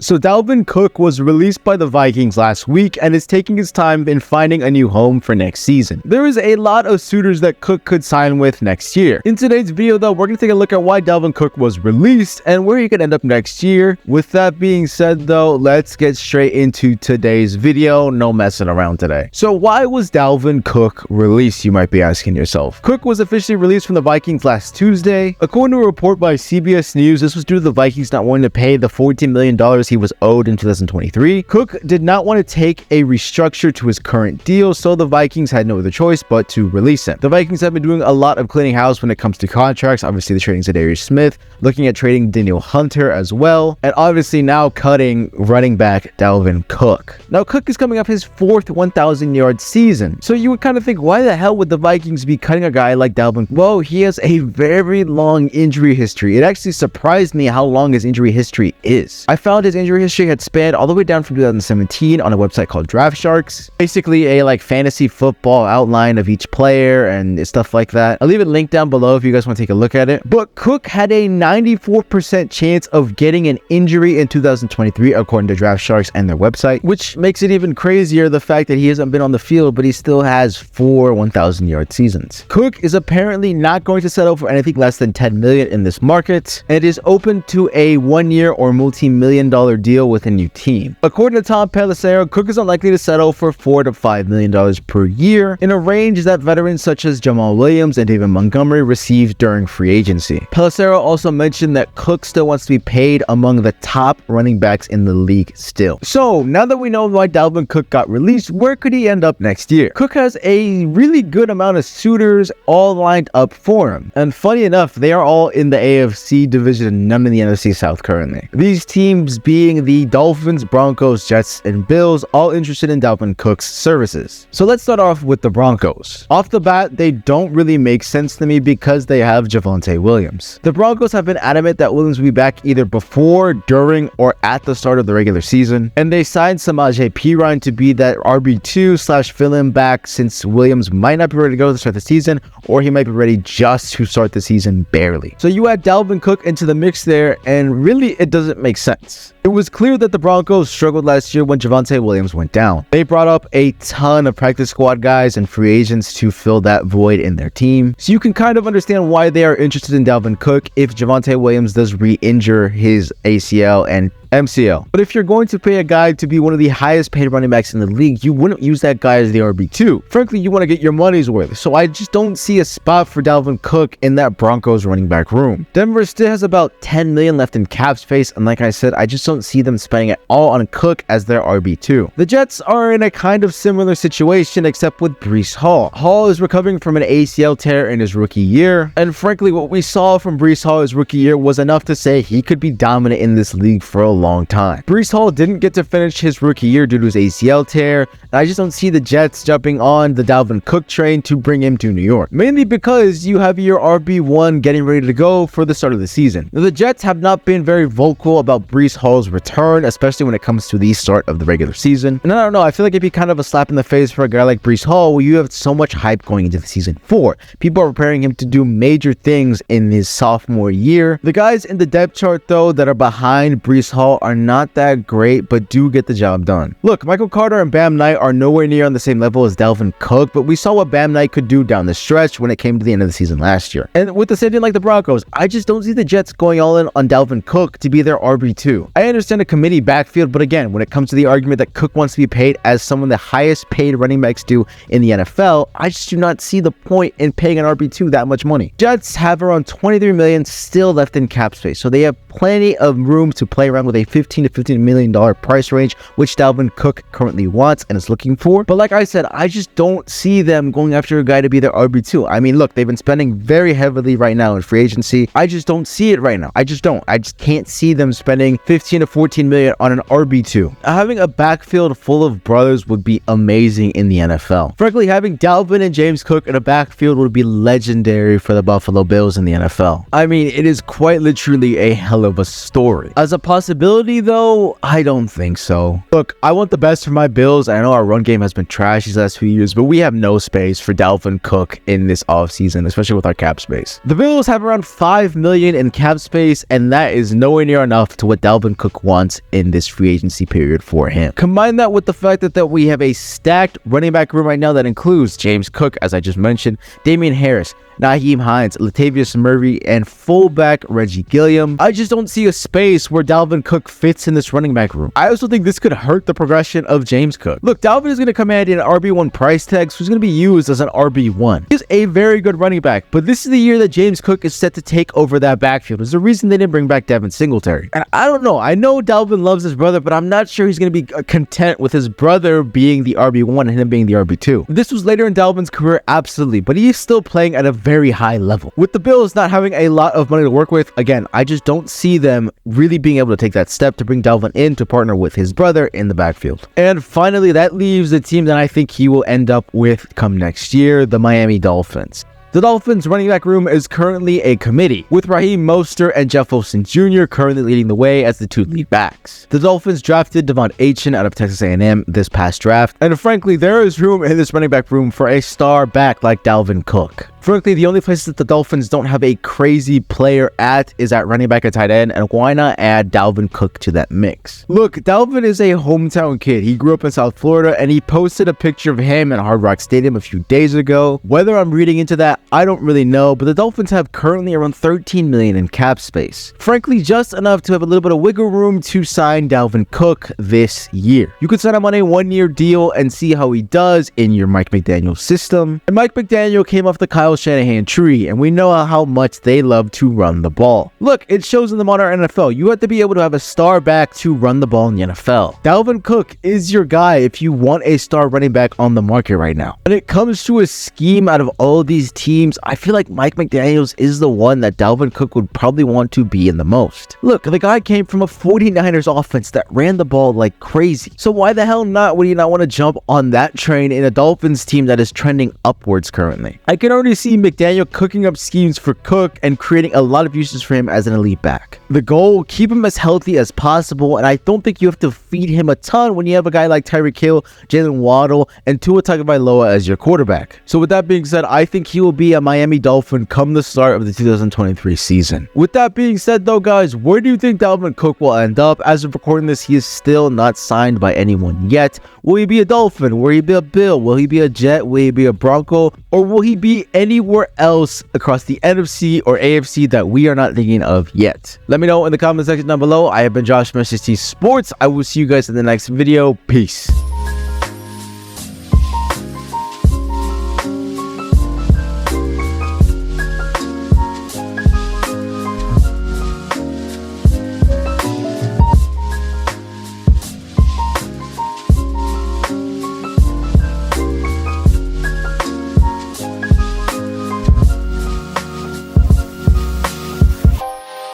So Dalvin Cook was released by the Vikings last week and is taking his time in finding a new home for next season. There is a lot of suitors that Cook could sign with next year. In today's video though, we're going to take a look at why Dalvin Cook was released and where he could end up next year. With that being said though, let's get straight into today's video. No messing around today. So why was Dalvin Cook released, you might be asking yourself. Cook was officially released from the Vikings last Tuesday. According to a report by CBS News, this was due to the Vikings not wanting to pay the $14 million he was owed in 2023. Cook did not want to take a restructure to his current deal, so the Vikings had no other choice but to release him. The Vikings have been doing a lot of cleaning house when it comes to contracts. Obviously, the trading Zadarius Smith, looking at trading Daniel Hunter as well, and obviously now cutting running back Dalvin Cook. Now, Cook is coming up his fourth 1,000-yard season, so you would kind of think, why the hell would the Vikings be cutting a guy like Dalvin? Well, he has a very long injury history. It actually surprised me how long his injury history is. I found his injury history had spanned all the way down from 2017 on a website called Draft Sharks. Basically a fantasy football outline of each player and stuff like that. I'll leave it linked down below if you guys want to take a look at it. But Cook had a 94% chance of getting an injury in 2023 according to Draft Sharks and their website, which makes it even crazier the fact that he hasn't been on the field, but he still has 4 1,000-yard seasons. Cook is apparently not going to settle for anything less than $10 million in this market and is open to a 1-year or multi-million-dollar deal with a new team. According to Tom Pelissero, Cook is unlikely to settle for $4 to $5 million per year, in a range that veterans such as Jamal Williams and David Montgomery received during free agency. Pelissero also mentioned that Cook still wants to be paid among the top running backs in the league still. So now that we know why Dalvin Cook got released, where could he end up next year? Cook has a really good amount of suitors all lined up for him, and funny enough, they are all in the AFC division and none in the NFC South currently. These teams being the Dolphins, Broncos, Jets, and Bills, all interested in Dalvin Cook's services. So let's start off with the Broncos. Off the bat, they don't really make sense to me because they have Javonte Williams. The Broncos have been adamant that Williams will be back either before, during, or at the start of the regular season, and they signed Samaje Perine to be that RB2 / fill-in back since Williams might not be ready to go to start the season, or he might be ready just to start the season barely. So you add Dalvin Cook into the mix there, and really it doesn't make sense. It was clear that the Broncos struggled last year when Javonte Williams went down. They brought up a ton of practice squad guys and free agents to fill that void in their team. So you can kind of understand why they are interested in Dalvin Cook if Javonte Williams does re-injure his ACL and MCL. But if you're going to pay a guy to be one of the highest paid running backs in the league, you wouldn't use that guy as the RB2. Frankly, you want to get your money's worth. So I just don't see a spot for Dalvin Cook in that Broncos running back room. Denver still has about $10 million left in cap space, and like I said, I just don't see them spending it all on Cook as their RB2. The Jets are in a kind of similar situation except with Breece Hall. Hall is recovering from an ACL tear in his rookie year, and frankly, what we saw from Breece Hall his rookie year was enough to say he could be dominant in this league for a long time. Breece Hall didn't get to finish his rookie year due to his ACL tear, and I just don't see the Jets jumping on the Dalvin Cook train to bring him to New York, mainly because you have your RB1 getting ready to go for the start of the season. Now, the Jets have not been very vocal about Breece Hall's return, especially when it comes to the start of the regular season, and I don't know, I feel like it'd be kind of a slap in the face for a guy like Breece Hall where you have so much hype going into the season 4. People are preparing him to do major things in his sophomore year. The guys in the depth chart though that are behind Breece Hall are not that great, but do get the job done. Look, Michael Carter and Bam Knight are nowhere near on the same level as Dalvin Cook, but we saw what Bam Knight could do down the stretch when it came to the end of the season last year. And with the same thing like the Broncos, I just don't see the Jets going all in on Dalvin Cook to be their RB2. I understand a committee backfield, but again, when it comes to the argument that Cook wants to be paid as someone the highest paid running backs do in the NFL, I just do not see the point in paying an RB2 that much money. Jets have around $23 million still left in cap space, so they have plenty of room to play around with a $15 to $15 million price range, which Dalvin Cook currently wants and is looking for. But like I said, I just don't see them going after a guy to be their RB2. I mean, look, they've been spending very heavily right now in free agency. I just don't see it right now. I just can't see them spending 15 to 14 million on an RB2. Having a backfield full of brothers would be amazing in the NFL. Frankly, having Dalvin and James Cook in a backfield would be legendary for the Buffalo Bills in the NFL. I mean, it is quite literally a hell of a story. As a possibility, Stability, though, I don't think so. Look, I want the best for my Bills. I know our run game has been trash these last few years, but we have no space for Dalvin Cook in this offseason, especially with our cap space. The Bills have around $5 million in cap space, and that is nowhere near enough to what Dalvin Cook wants in this free agency period for him. Combine that with the fact that we have a stacked running back room right now that includes James Cook, as I just mentioned, Damian Harris, Nyheim Hines, Latavius Murray, and fullback Reggie Gilliam. I just don't see a space where Dalvin Cook fits in this running back room. I also think this could hurt the progression of James Cook. Look, Dalvin is going to command an RB1 price tag, so he's going to be used as an RB1. He's a very good running back, but this is the year that James Cook is set to take over that backfield. There's a reason they didn't bring back Devin Singletary. And I don't know. I know Dalvin loves his brother, but I'm not sure he's going to be content with his brother being the RB1 and him being the RB2. This was later in Dalvin's career, absolutely, but he is still playing at a very high level. With the Bills not having a lot of money to work with, again, I just don't see them really being able to take that step to bring Dalvin in to partner with his brother in the backfield. And finally, that leaves the team that I think he will end up with come next year, the Miami Dolphins. The Dolphins running back room is currently a committee, with Raheem Mostert and Jeff Wilson Jr. currently leading the way as the two lead backs. The Dolphins drafted Devon Achane out of Texas A&M this past draft, and frankly, there is room in this running back room for a star back like Dalvin Cook. Frankly, the only place that the Dolphins don't have a crazy player at is at running back and tight end, and why not add Dalvin Cook to that mix? Look, Dalvin is a hometown kid. He grew up in South Florida, and he posted a picture of him at Hard Rock Stadium a few days ago. Whether I'm reading into that, I don't really know, but the Dolphins have currently around $13 million in cap space. Frankly, just enough to have a little bit of wiggle room to sign Dalvin Cook this year. You could sign him on a one-year deal and see how he does in your Mike McDaniel system. And Mike McDaniel came off the Kyle Shanahan tree, and we know how much they love to run the ball. Look, it shows in the modern NFL. You have to be able to have a star back to run the ball in the NFL. Dalvin Cook is your guy if you want a star running back on the market right now. When it comes to a scheme out of all of these teams, I feel like Mike McDaniels is the one that Dalvin Cook would probably want to be in the most. Look, the guy came from a 49ers offense that ran the ball like crazy. So why the hell not would you not want to jump on that train in a Dolphins team that is trending upwards currently? I can already see McDaniel cooking up schemes for Cook and creating a lot of uses for him as an elite back. The goal, keep him as healthy as possible, and I don't think you have to feed him a ton when you have a guy like Tyreek Hill, Jalen Waddle, and Tua Tagovailoa as your quarterback. So with that being said, I think he will be a Miami Dolphin come the start of the 2023 season. With that being said though, guys, where do you think Dalvin Cook will end up? As of recording this, he is still not signed by anyone yet. Will he be a Dolphin? Will he be a Bill? Will he be a Jet? Will he be a Bronco? Or will he be anywhere else across the NFC or AFC that we are not thinking of yet? Let me know in the comment section down below. I have been Josh from S.H.T Sports. I will see you guys in the next video. Peace.